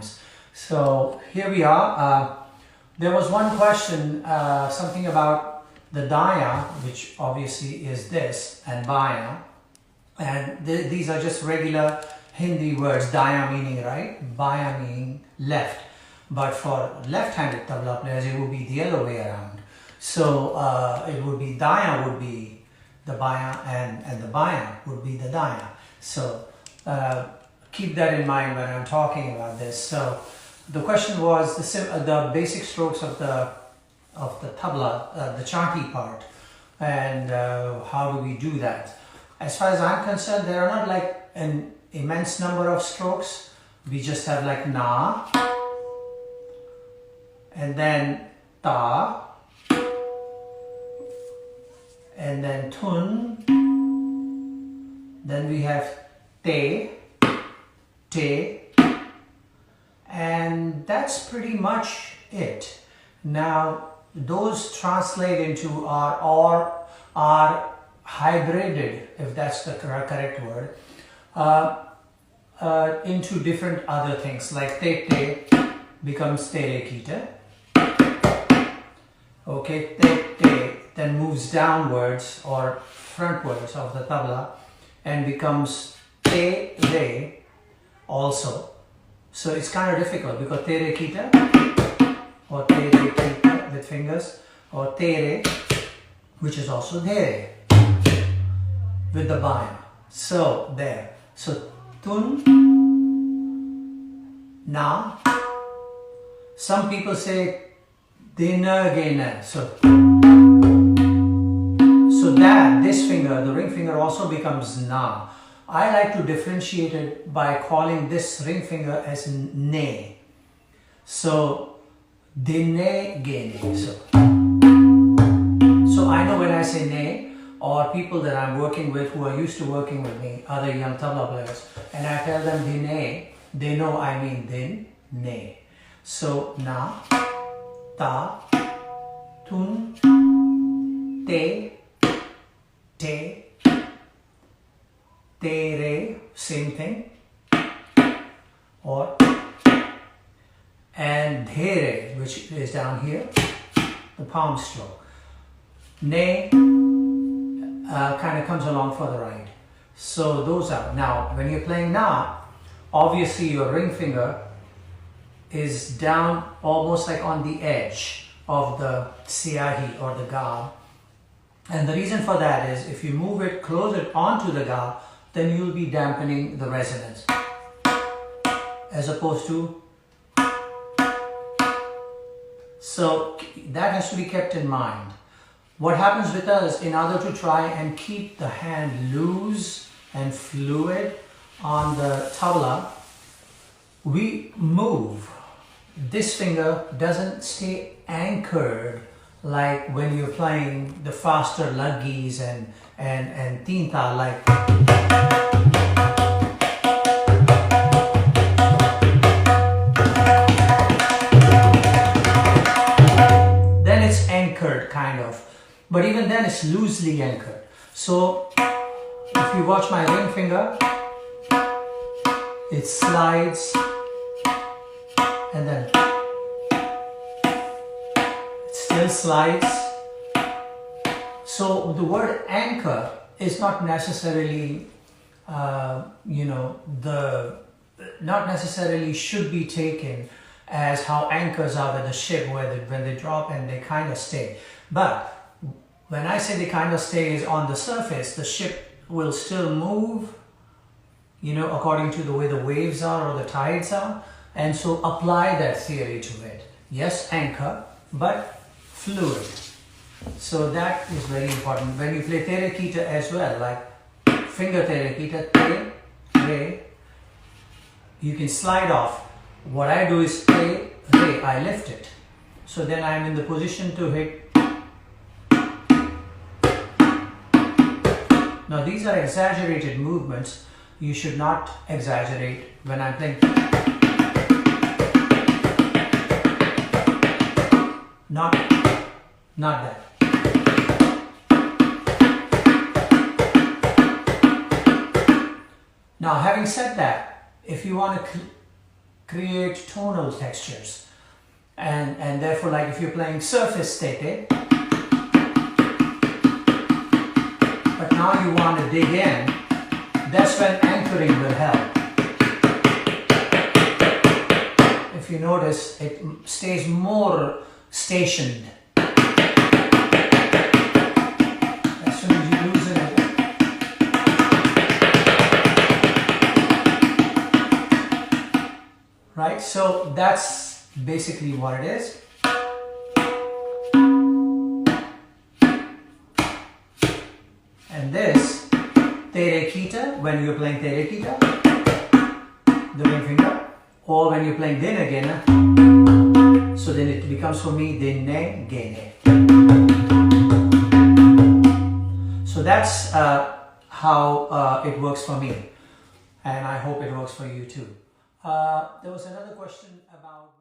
times. So here we are. There was one question, something about the daya, which obviously is this, and baya. And these are just regular Hindi words, daya meaning right, baya meaning left. But for left-handed tabla players, it would be the other way around. So it would be daya would be the baya and the baya would be the daya. So keep that in mind when I'm talking about this. So the question was the basic strokes of the tabla, the chanti part, and how do we do that? As far as I'm concerned, there are not like an immense number of strokes. We just have like na, and then ta, and then tun, then we have te, and that's pretty much it. Now those translate into are hybrided, if that's the correct word, into different other things, like te becomes tere kita. Okay, te then moves downwards or frontwards of the tabla and becomes te re also. So it's kind of difficult because tere kita or tere kita with fingers, or tere, which is also dhere with the baya. So there. So tun, na. Some people say dina gena. So that this finger, the ring finger, also becomes na. I like to differentiate it by calling this ring finger as ne. So dine gene. So I know when I say ne, or people that I'm working with who are used to working with me, other young tabla players, and I tell them dine, they know I mean din, ne. So na, ta, tun, te, tere, same thing, or and dhere, which is down here, the palm stroke. Ne kind of comes along for the right. So those are. Now when you're playing na, obviously your ring finger is down almost like on the edge of the siyahi or the ga. And the reason for that is if you move it, close it onto the ga, then you'll be dampening the resonance. As opposed to, so that has to be kept in mind. What happens with us, in order to try and keep the hand loose and fluid on the tabla, we move. This finger doesn't stay anchored like when you're playing the faster laggis and tinta, like then it's anchored kind of, but even then it's loosely anchored. So if you watch my ring finger, it slides and then it still slides. So the word anchor is not necessarily, not necessarily should be taken as how anchors are with the ship, where when they drop and they kind of stay. But when I say they kind of stay is on the surface, the ship will still move, according to the way the waves are or the tides are. And so apply that theory to it. Yes, anchor, but fluid. So that is very important. When you play tere kita as well, like finger tere kita, te, re, you can slide off. What I do is te, re, I lift it. So then I'm in the position to hit. Now these are exaggerated movements. You should not exaggerate when I'm playing. Not that. Now, having said that, if you want to create tonal textures. And therefore, like if you're playing surface tete, but now you want to dig in, that's when anchoring will help. If you notice, it stays more stationed. As soon as you loosen it, right? So that's basically what it is. And this terekita, when you're playing terekita, the ring finger, or when you're playing dene gene, so then it becomes for me dene gene. So that's how it works for me, and I hope it works for you too. There was another question about